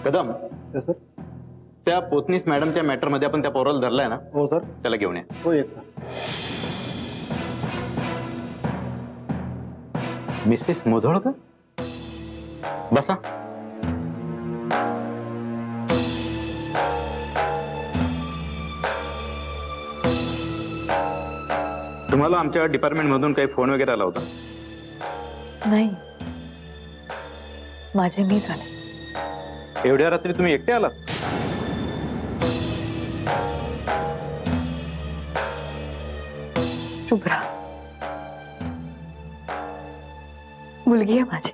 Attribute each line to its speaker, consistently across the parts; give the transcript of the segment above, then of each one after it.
Speaker 1: Kadam
Speaker 2: sir.
Speaker 1: त्या Potnis मॅडमच्या matter मध्ये आपण त्या पोराला धरलाय ना?
Speaker 2: हो सर.
Speaker 1: त्याला घेऊन या.
Speaker 2: हो येत सर.
Speaker 1: मिसेस मुधोळकर, बसा. तुम्हाला आमच्या डिपार्टमेंट मधून काही फोन वगैरे आला होता?
Speaker 3: नाही, माझे मी झाले.
Speaker 1: एवढ्या रात्री तुम्ही एकटे आलात?
Speaker 3: शुभ्रा मुलगी आहे माझी,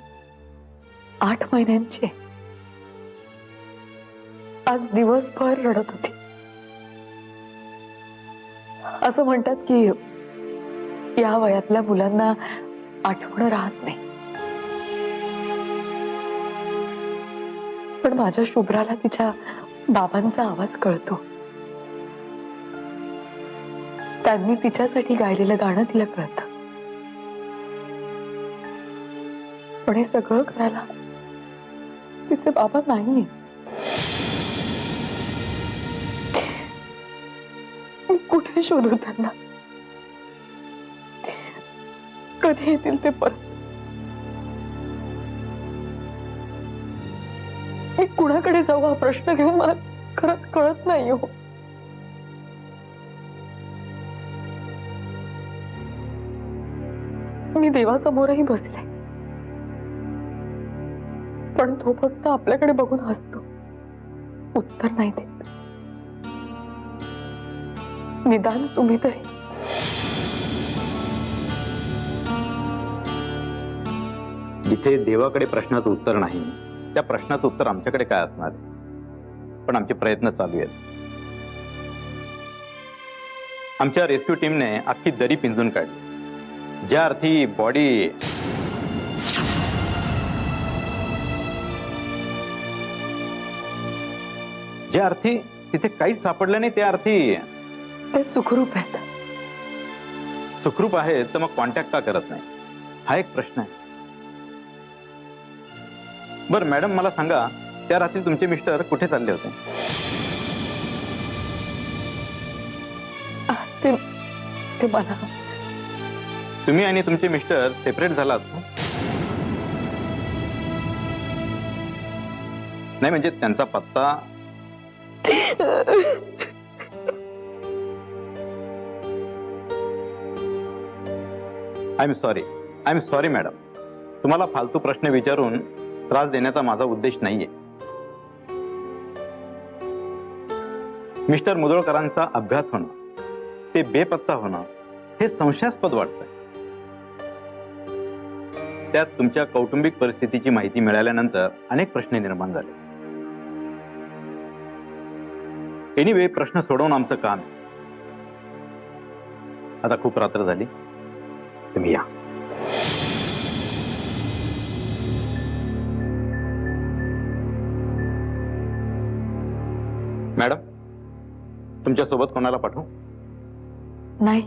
Speaker 3: 8 महिन्यांची आहे. आज दिवसभर रडत होती. असं म्हणतात की या वयातल्या मुलांना आठवण राहत नाही, पण माझ्या शुभ्राला तिच्या बाबांचा आवाज कळतो. त्यांनी तिच्यासाठी गायलेलं गाणं तिला कळतं. पण हे सगळं करायला तिचे बाबा नाहीये. मी कुठे शोधू त्यांना? कधी येतील ते परत? मी कुणाकडे जाऊ हा प्रश्न घेऊन मला खरंच कळत नाही हो. मी देवासमोरही बसले, पण तो फक्त आपल्याकडे बघून हसतो, उत्तर नाही देत. निदान तुम्ही तरी.
Speaker 1: जिथे देवाकडे प्रश्नाचं उत्तर नाही, त्या प्रश्नाचं उत्तर आमच्याकडे काय असणार? पण आमचे प्रयत्न चालू आहेत. आमच्या रेस्क्यू टीमने अख्खी दरी पिंजून काढली. ज्या अर्थी बॉडी ज्या अर्थी तिथे काहीच सापडलं नाही, त्या अर्थी
Speaker 3: ते सुखरूप आहेत.
Speaker 1: सुखरूप आहे तर मग कॉन्टॅक्ट का करत नाही, हा एक प्रश्न आहे. बर मॅडम, मला सांगा, त्या रात्री तुमचे मिस्टर कुठे चालले होते?
Speaker 3: ते मला.
Speaker 1: तुम्ही आणि तुमचे मिस्टर सेपरेट झालात? नाही म्हणजे त्यांचा पत्ता? I am sorry madam. तुम्हाला फालतू प्रश्न विचारून त्रास देण्याचा माझा उद्देश नाहीये. मिस्टर मुधोळकरांचा अपघात होणं, ते बेपत्ता होणं, हे संशयास्पद वाटतंय. त्यात तुमच्या कौटुंबिक परिस्थितीची माहिती मिळाल्यानंतर अनेक प्रश्न निर्माण झाले. एनिवे, प्रश्न सोडवणं आमचं काम आहे. आता खूप रात्र झाली, तुम्ही या. मॅडम, तुमच्या सोबत कोणाला पाठवू?
Speaker 3: नाही,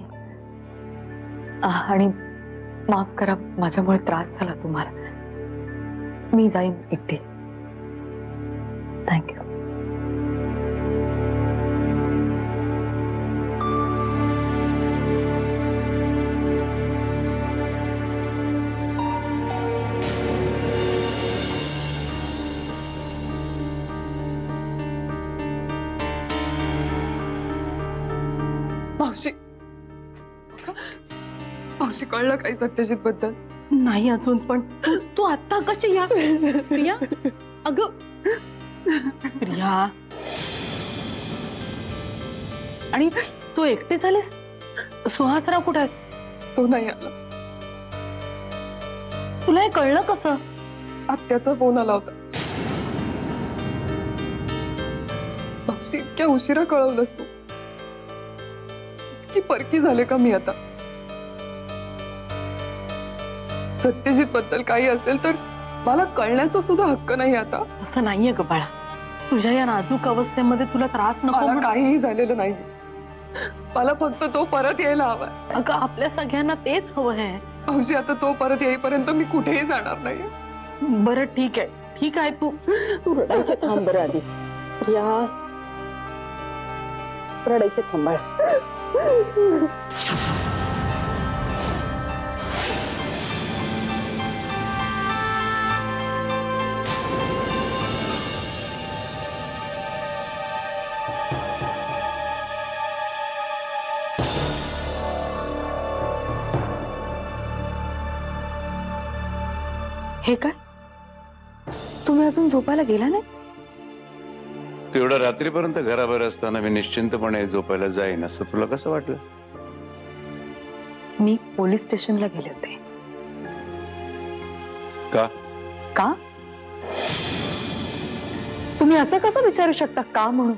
Speaker 3: आणि माफ करा, माझ्यामुळे त्रास झाला तुम्हाला. मी जाईन एकटी. थँक्यू.
Speaker 4: मावशी, कळलं काही सत्यजित बद्दल?
Speaker 5: नाही अजून, पण तू आता कशी या? प्रिया, अगं प्रिया, आणि तू एकटी झालीस? सुहासराव कुठे आहे?
Speaker 4: तो नाही आला.
Speaker 5: तुला हे कळलं कसं?
Speaker 4: आत्याचा फोन आला होता. मावशी, इतक्या उशिरा कळवलंस तू? की परकी झाले का मी आता? सत्यजित बद्दल काही असेल तर मला कळण्याचा सुद्धा हक्क नाही आता.
Speaker 5: असं नाहीये ग बाळा, तुझ्या या नाजूक अवस्थेमध्ये तुला त्रास नको
Speaker 4: मला
Speaker 5: म्हणून.
Speaker 4: काहीही झालेलं नाही. मला फक्त तो परत यायला हवाय.
Speaker 5: अगं, आपल्या सगळ्यांना तेच हवं आहे.
Speaker 4: मावशी, आता तो परत येईपर्यंत मी कुठेही जाणार नाही.
Speaker 5: बरं ठीक ठीक आहे तू
Speaker 2: तू रडायचे थांब बरं आधी. प्रिया, रडायचे थांबाळ.
Speaker 3: हे काय तुम्ही अजून झोपायला गेला नाही?
Speaker 6: तेवढं रात्रीपर्यंत घराबाहेर असताना मी निश्चिंतपणे झोपायला जाईन असं तुला कसं वाटलं?
Speaker 3: मी पोलीस स्टेशनला गेले होते.
Speaker 6: का?
Speaker 3: का? तुम्ही असं कसं विचारू शकता का म्हणून?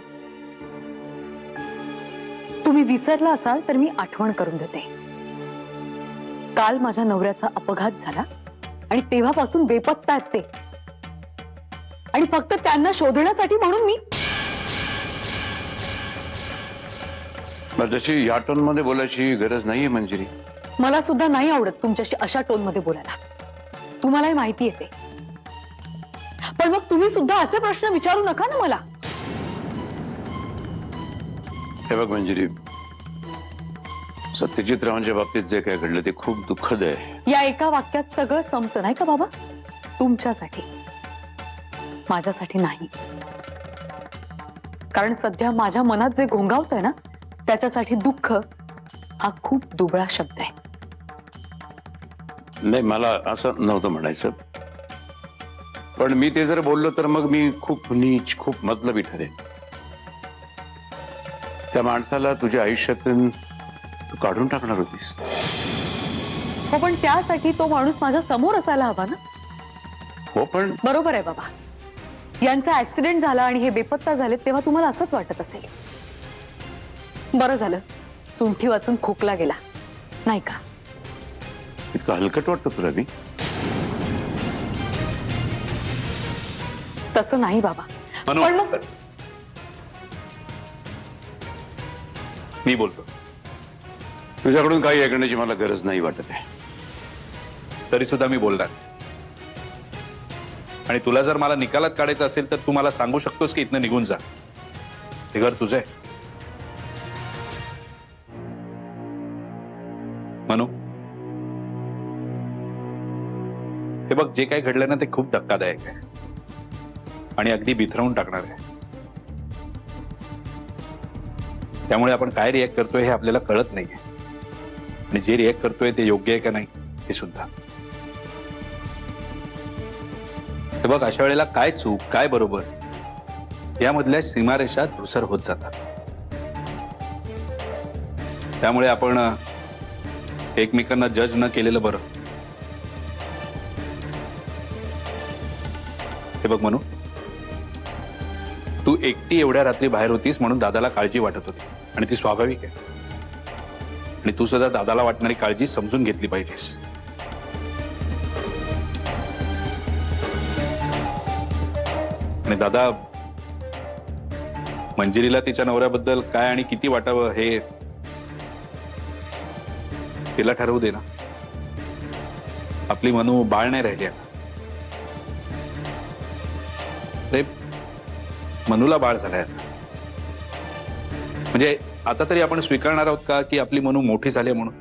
Speaker 3: तुम्ही विसरला असाल तर मी आठवण करून देते. काल माझ्या नवऱ्याचा अपघात झाला आणि तेव्हापासून बेपत्ता आहेत ते. आणि फक्त त्यांना शोधण्यासाठी म्हणून मी
Speaker 6: जशी या टोन मध्ये बोलायची गरज नाहीये मंजिरी.
Speaker 3: मला सुद्धा नाही आवडत तुमच्याशी अशा टोन मध्ये बोलायला. तुम्हालाही माहिती येते. पण मग तुम्ही सुद्धा असे प्रश्न विचारू नका ना मला.
Speaker 6: हे बघ मंजिरी, सत्यजित रावांच्या बाबतीत जे काय घडलं ते खूप दुःखद आहे.
Speaker 3: या एका वाक्यात सगळं संपतं नाही का बाबा? तुमच्यासाठी, माझ्यासाठी नाही. कारण सध्या माझ्या मनात जे घोंगावतंय ना त्याच्यासाठी दुःख हा खूप दुबळा शब्द आहे.
Speaker 6: नाही, मला असं नव्हतं म्हणायचं. पण मी ते जर बोललो तर मग मी खूप नीच, खूप मतलबी ठरेन. त्या माणसाला तुझ्या आयुष्यातून तू काढून टाकणार होतीस.
Speaker 3: हो, पण त्यासाठी तो माणूस माझ्या समोर असायला हवा ना.
Speaker 6: हो, पण
Speaker 3: बरोबर आहे बाबा. यांचा ऍक्सिडेंट झाला आणि हे बेपत्ता झाले तेव्हा तुम्हाला असंच वाटत असेल. बरं झालं सुंठी वाचून खोकला गेला नाही का?
Speaker 6: इतकं हलकट वाटतं तुला मी?
Speaker 3: तसं नाही बाबा.
Speaker 1: म्हणून
Speaker 3: पण मग
Speaker 1: मी बोलतो.
Speaker 6: तुझ्याकडून काही ऐकण्याची मला गरज नाही वाटत आहे.
Speaker 1: तरी सुद्धा मी बोलणार. आणि तुला जर मला निकालात काढायचं असेल तर तू मला सांगू शकतोस की इथनं निघून जा. हे घर तुझं आहे. म्हणू, हे बघ, जे काही घडलं ना ते खूप धक्कादायक आहे आणि अगदी बिथरवून टाकणार आहे. त्यामुळे आपण काय रिॲक्ट करतोय हे आपल्याला कळत नाहीये. आणि जे रिॲक्ट करतोय ते योग्य आहे का नाही हे सुद्धा. हे बघ, अशा वेळेला काय चूक काय बरोबर यामधल्या सीमारेषा धुसर होत जातात. त्यामुळे आपण एकमेकांना जज न केलेलं बरं. हे बघ म्हणू, तू एकटी एवढ्या रात्री बाहेर होतीस म्हणून दादाला काळजी वाटत होती आणि ती स्वाभाविक आहे. आणि तू सुद्धा दादाला वाटणारी काळजी समजून घेतली पाहिजेस. आणि दादा, मंजिरीला तिच्या नवऱ्याबद्दल काय आणि किती वाटावं हे तिला ठरवू दे ना. आपली मनू बाळ नाही राहिली आता. ते मनूला बाळ झालंय आता. म्हणजे आता तरी आपण स्वीकारणार आहोत का की आपली मनू मोठी झाली म्हणून?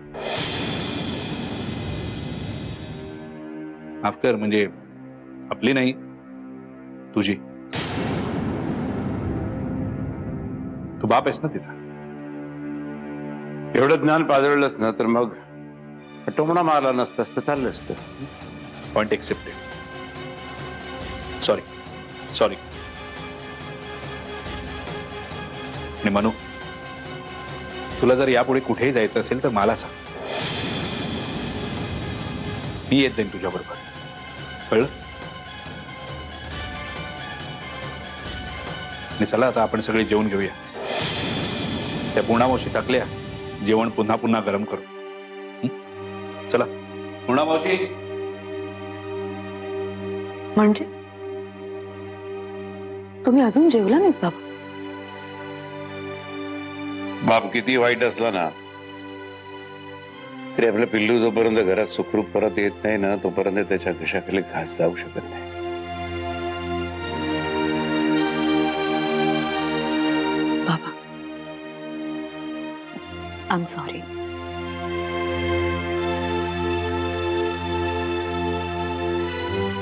Speaker 1: माफ कर, म्हणजे आपली नाही तुझी. तू बाप आहेस ना तिचा.
Speaker 6: एवढं ज्ञान पाजळलंच ना तर मग टोमणा मारला नसतास तर चाललं असतं.
Speaker 1: Point accepted. Sorry sorry. आणि मनू, तुला जर यापुढे कुठेही जायचं असेल तर मला सांग. मी येत जाईन तुझ्या बरोबर. कळलं? आणि चला आता आपण सगळे जेवण घेऊया. त्या पूर्णामावशी टाकल्या जेवण पुन्हा पुन्हा गरम करू. चला पूर्णामावशी.
Speaker 3: म्हणजे तुम्ही अजून जेवला नाहीत बाबा?
Speaker 6: बाप किती वाईट असला ना तरी आपलं पिल्लू जोपर्यंत घरात सुखरूप परत येत नाही ना तोपर्यंत त्याच्या घशाखाली घास जाऊ शकत नाही.
Speaker 3: I am sorry.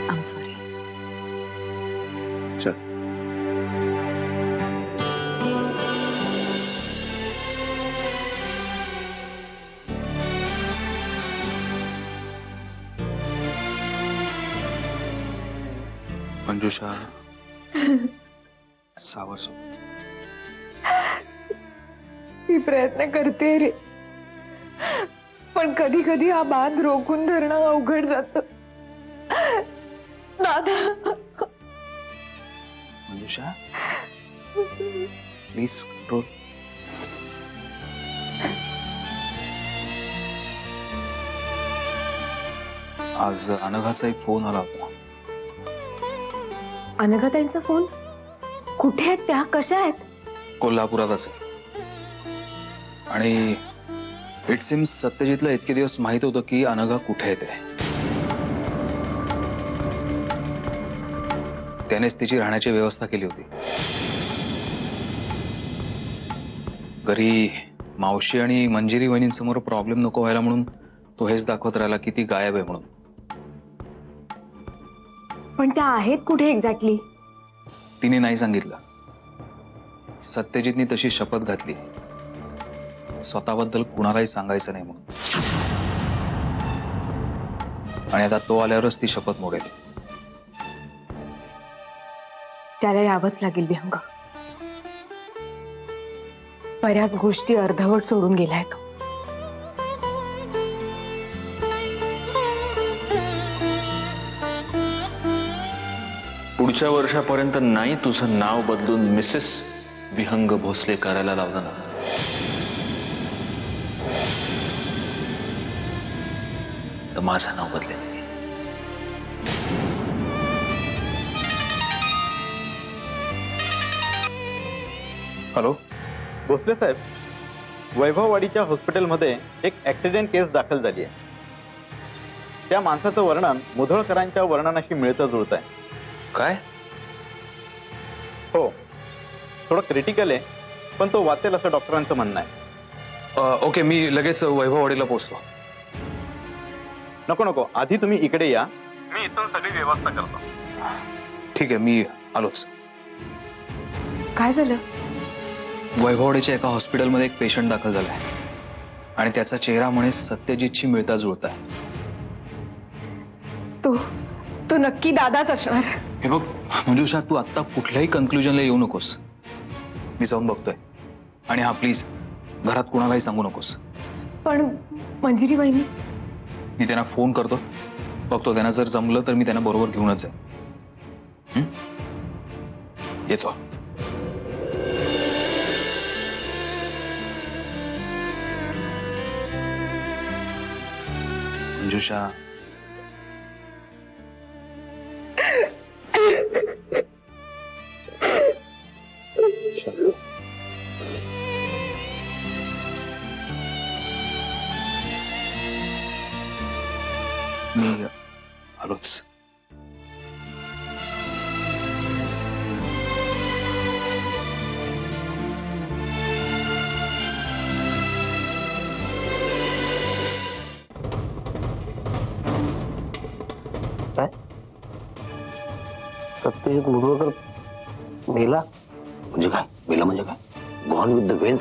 Speaker 3: I am sorry.
Speaker 1: चल. मंजुषा सावर सो.
Speaker 4: मी प्रयत्न करते रे, पण कधी कधी हा बांध रोखून धरणं अवघड जात. दादा,
Speaker 1: मंजुषा प्लीज कंट्रोल. आज अनघाचा एक फोन आला होता.
Speaker 3: अनघाताईंचा फोन? कुठे आहेत त्या? कशा आहेत?
Speaker 1: कोल्हापुरात असेल. आणि इट सिम्स सत्यजितला इतके दिवस माहित होतं की अनघा कुठे आहे ते. त्यानेच तिची राहण्याची व्यवस्था केली होती. घरी मावशी आणि मंजिरी वहिनींसमोर प्रॉब्लेम नको व्हायला म्हणून तो हेच दाखवत राहिला की ती गायब आहे म्हणून.
Speaker 3: पण त्या आहेत कुठे एक्झॅक्टली?
Speaker 1: तिने नाही सांगितलं. सत्यजितनी तशी शपथ घातली स्वतःबद्दल कुणालाही सांगायचं नाही म्हणून. आणि आता तो आल्यावरच ती शपथ मोडेल.
Speaker 3: त्याला यावंच लागेल विहंग. बऱ्याच गोष्टी अर्धवट सोडून गेलाय तो.
Speaker 7: पुढच्या वर्षापर्यंत नाही तुझं नाव बदलून मिसेस विहंग भोसले करायला लावलं ना, तर माझं नाव बदलेल.
Speaker 1: हॅलो.
Speaker 8: भोसले साहेब, वैभववाडीच्या हॉस्पिटलमध्ये एक ऍक्सिडेंट केस दाखल झाली आहे. त्या माणसाचं वर्णन मुधोळकरांच्या वर्णनाशी मिळतं जुळत आहे.
Speaker 7: काय?
Speaker 8: हो, थोडं क्रिटिकल आहे, पण तो वाचेल असं डॉक्टरांचं म्हणणं आहे.
Speaker 1: ओके, मी लगेच वैभववाडीला पोहोचतो.
Speaker 8: नको नको, आधी तुम्ही इकडे या, मी इथून सगळी व्यवस्था करतो.
Speaker 1: ठीक आहे, मी आलोच.
Speaker 3: काय झालं?
Speaker 1: वैभववाडीच्या एका हॉस्पिटलमध्ये एक पेशंट दाखल झालाय आणि त्याचा चेहरा म्हणे सत्यजितशी मिळता जुळत आहे.
Speaker 4: तो नक्की दादाच असणार.
Speaker 1: हे बघ मंजुषा, तू आत्ता कुठल्याही कन्क्लुजनला येऊ नकोस. मी जाऊन बघतोय. आणि हा प्लीज घरात कुणालाही सांगू नकोस.
Speaker 4: पण मंजिरी वहिनी?
Speaker 1: मी त्यांना फोन करतो, बघतो त्यांना जर जमलं तर मी त्यांना बरोबर घेऊनच आहे. येतो. मंजुषा, मी आलोच.
Speaker 9: सत्यजित मुधोळकर मेला म्हणजे काय? मेला म्हणजे काय? गॉन विथ द विंड,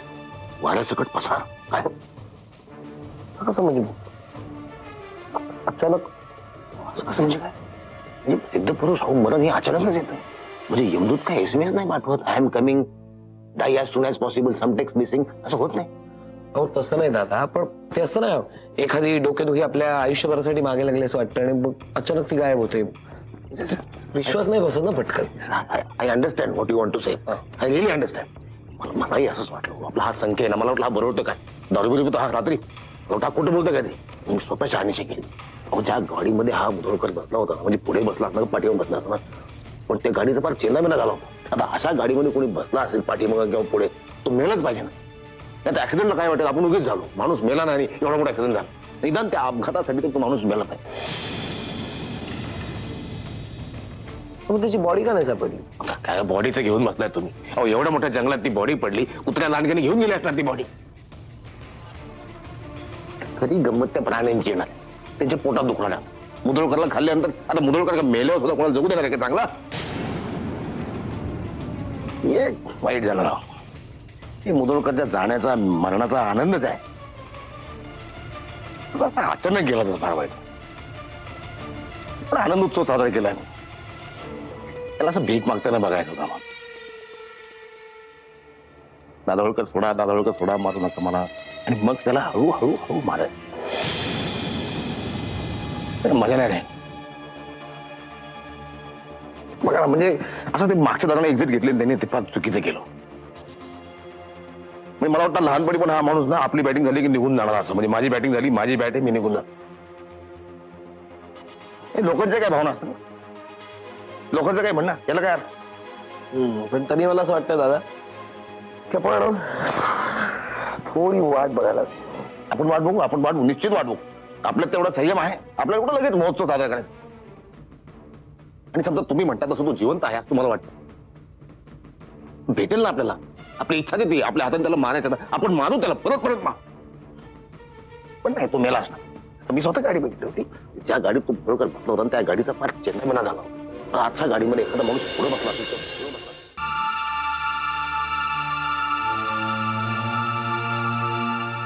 Speaker 9: वाऱ्यासकट पसार. काय कसं म्हणजे अचानक असं म्हणजे काय? म्हणजे सिद्ध पुरुष होऊन मरण हे अचानकच येतं. म्हणजे यमदूत काय SMS नाही पाठवत, I am coming, die as soon as possible, some text missing, असं होत नाही.
Speaker 10: हो तसं नाही दादा, पण ते असतं ना, एखादी डोकेदुखी आपल्या आयुष्यभरासाठी मागे लागली असं वाटतं आणि मग अचानक ती गायब होते. विश्वास नाही बसत ना पटकन.
Speaker 9: I understand what you want to say, I really understand. मलाही असंच वाटलं. आपला हा संख्या आहे ना, मला वाटलं हा बरोबर काय दारू बिरू हा रात्री रोटा कुठे बोलतो काय ते. मी स्वतः शहानिशी केली. अहो ज्या गाडीमध्ये हा मुधोळकर बसला होता ना, म्हणजे पुढे बसला असणार, पाठीवर बसला असणार, पण त्या गाडीचा फार चेंदा बिना झाला होता. आता अशा गाडीमध्ये कोणी बसला असेल पाठीमागं किंवा पुढे, तो मेलाच पाहिजे ना. त्या ऍक्सिडेंटला काय वाटेल, आपण उगीच झालो, माणूस मेला नाही, एवढा मोठा ऍक्सिडेंट झाला. निदान त्या अपघातासाठी तो माणूस मेला पाहिजे.
Speaker 10: मग त्याची बॉडी का नाही सापडली?
Speaker 9: काय बॉडीचं घेऊन बसलाय तुम्ही? अहो एवढ्या मोठ्या जंगलात ती बॉडी पडली, कुत्र्या लांडग्याने घेऊन गेली असणार ती बॉडी. खरी गंमत त्या प्राण्यांची येणार, त्यांच्या पोटात दुखणार. मुधोळकरला खाल्ल्यानंतर आता मुधोळकर का मेल्यावर सुद्धा कोणाला जगू देणार आहे का चांगला? एक वाईट झालं राव. ते मुधोळकरच्या जाण्याचा मरणाचा आनंदच आहे, असा अचानक गेला तर फार वाईट. पण आनंद उत्सव साजरा केलाय. त्याला असं भीक मागताना बघायचं होतं आम्हाला. दादावळकर सोडा, दादावळकर सोडा मारू नका मला, आणि मग त्याला हळूहळू हळू मारायचं. मजा नाही काय बघा, म्हणजे असं ते मागच्या दाराला एक्झिट घेतली त्यांनी, ते फार चुकीचं केलं. म्हणजे मला वाटतं लहानपणी पण हा माणूस ना आपली बॅटिंग झाली की निघून जाणार असं, म्हणजे माझी बॅटिंग झाली, माझी बॅट आहे, मी निघून जाणार. लोकांच्या काय भावना असतात, लोकांचं काय म्हणणं असतं, त्याला काय
Speaker 10: पण तरी मला असं वाटतं दादा
Speaker 9: की आपण थोडी वाट बघायला. आपण वाट बघू, आपण वाट बघू, निश्चित वाट बघू. आपल्यात तेवढा संयम आहे, आपल्याला कुठं लगेच महोत्सव साजरा करायचा. आणि समजा तुम्ही म्हणता तसं तो जिवंत आहे असं तुम्हाला वाटतं, भेटेल ना आपल्याला. आपली इच्छा ती आपल्या हाताने त्याला मारायचं, आपण मारू त्याला, परत परत मार. पण नाही, तो मेला असणार. मी स्वतः गाडी बघितली होती, ज्या गाडीत तो बरोबर बसला होता त्या गाडीचा फार चेन्नईमना झाला होता. आजच्या गाडीमध्ये एखादा माणूस पुढे बसला असेल तर पुढे बसला.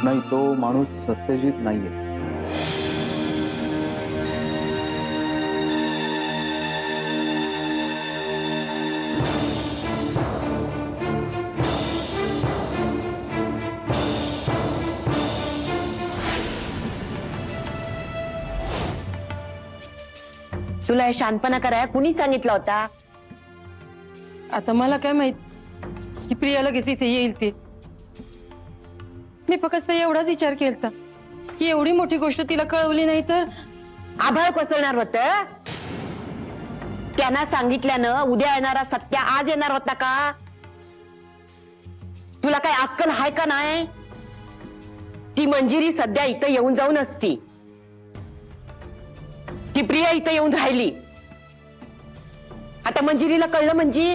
Speaker 1: नाही, तो माणूस सत्यजित नाहीये.
Speaker 2: तुला हे शांतपणा कराय कुणी सांगितला होता?
Speaker 5: आता मला काय माहित की प्रिया लगेच इथे येईल ते. मी फक्त एवढाच विचार केलता की एवढी मोठी गोष्ट तिला कळवली नाही तर
Speaker 2: आभाळ कोसळणार होत. त्यांना सांगितल्यानं उद्या येणारा सत्या आज येणार होता का? तुला काय अक्कल आहे का नाही? ती मंजिरी सध्या इथं येऊन जाऊन असती, ती प्रिया इथं येऊन राहिली. आता मंजिरीला कळलं म्हणजे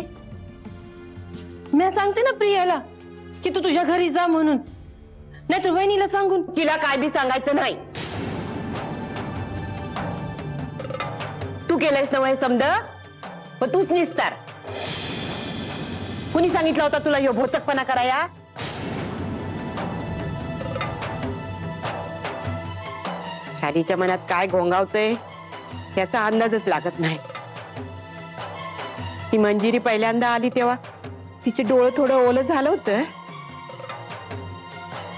Speaker 5: मी सांगते ना प्रियाला की तू तुझ्या घरी जा म्हणून, नाहीतर वहिनीला सांगून.
Speaker 2: तिला काय बी सांगायचं नाही. तू केलंयस ना हे समज, मग तूच निस्तार. कुणी सांगितलं होता तुला ह्यो भोचकपणा कराया? शालीच्या मनात काय घोंगावतंय याचा अंदाजच लागत नाही. ती मंजिरी पहिल्यांदा आली तेव्हा तिचे डोळं थोडं ओलं झालं होतं,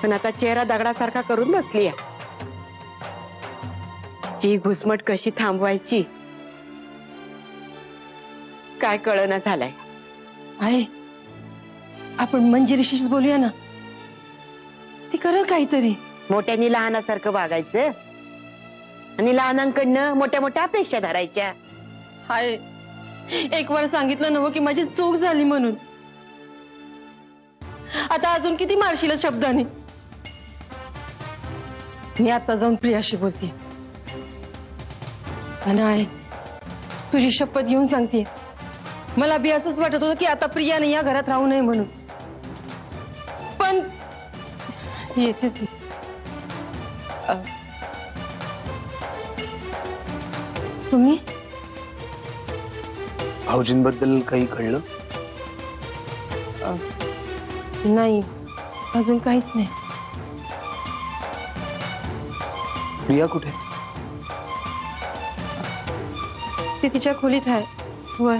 Speaker 2: पण आता चेहरा दगडासारखा करून बसली. जी घुसमट कशी थांबवायची काय कळना झालाय.
Speaker 5: आहे आपण मंजिरीशीच बोलूया ना, ती करेल काहीतरी.
Speaker 2: मोठ्यांनी लहानासारखं वागायचं आणि लहानांकडनं मोठ्या मोठ्या अपेक्षा धरायच्या.
Speaker 5: हाय, एक वेळ सांगितलं नव्हतं की माझी चूक झाली म्हणून. आता अजून किती मारशील शब्दाने? मी आता जाऊन प्रियाशी बोलते. आणि आहे, तुझी शपथ घेऊन सांगते, मला बी असंच वाटत होतं की आता प्रियाने या घरात राहू नये म्हणून, पण येतेच. तुम्ही
Speaker 1: भाऊजींबद्दल काही कळलं?
Speaker 5: नाही, अजून काहीच नाही.
Speaker 1: प्रिया कुठे?
Speaker 5: ती तिच्या खोलीत आहे वर.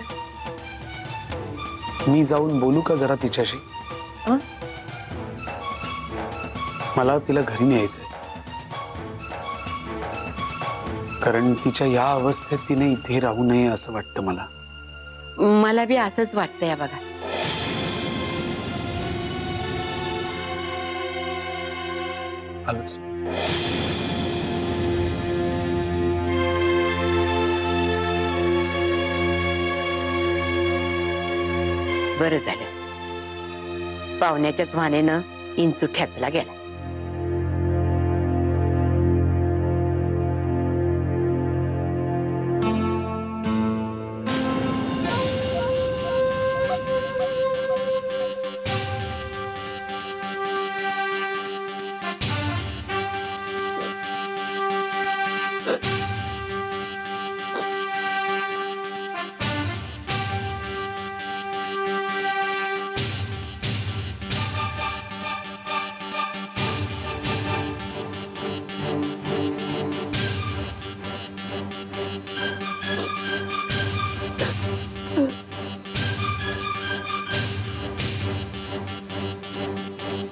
Speaker 1: मी जाऊन बोलू का जरा तिच्याशी?
Speaker 5: अं?
Speaker 1: मला तिला घरी न्यायचंय, कारण तिच्या या अवस्थेत तिने इथे राहू नये असं वाटतं मला.
Speaker 2: मला बी असंच वाटतंय बघा.
Speaker 1: आलोच.
Speaker 2: बरं झालं, पाहुण्याच्याच वाहनेनं इंचू ठेचला गेला.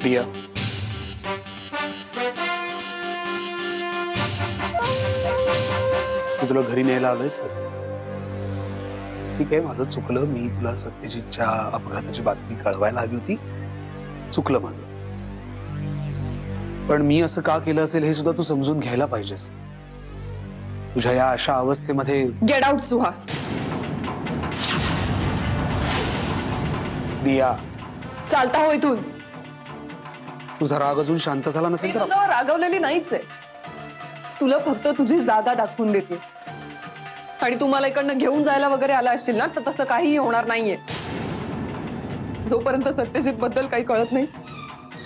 Speaker 1: दिया मी तुला घरी न्यायला आलोयच. ठीक आहे, माझं चुकलं. मी तुला सत्यजितच्या अपघाताची बातमी कळवायला हवी होती. चुकलं माझं. पण मी असं का केलं असेल हे सुद्धा तू समजून घ्यायला पाहिजेस. तुझ्या या अशा अवस्थेमध्ये
Speaker 5: गेट आउट सुहास.
Speaker 1: दिया,
Speaker 5: चालता हो इथून.
Speaker 1: तुझा राग अजून शांत झाला
Speaker 5: मी
Speaker 1: नसेल तर
Speaker 5: तुझ्यावर रागवलेली नाहीच आहे. तुला फक्त तुझी जागा दाखवून देते. आणि तू मला इकडनं घेऊन जायला वगैरे आला असशील ना तर तसं काहीही होणार नाहीये. जोपर्यंत सत्यजित बद्दल काही कळत नाही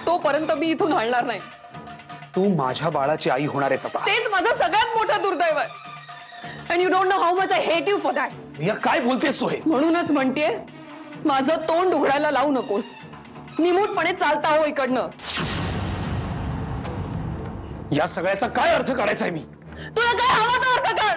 Speaker 5: तोपर्यंत मी इथून हलणार नाही.
Speaker 1: तू माझ्या बाळाची आई होणार आहेस आता.
Speaker 5: तेच माझं सगळ्यात मोठं दुर्दैव आहे. And you don't know how much I hate you for that.
Speaker 1: Diya, काय बोलतेस तू हे?
Speaker 5: म्हणूनच म्हणतेय माझं तोंड उघडायला लावू नकोस. निमूटपणे चालता हो इकडनं.
Speaker 1: या सगळ्याचा काय अर्थ काढायचा आहे मी?
Speaker 5: तुला काय हवा तो अर्थ काढ.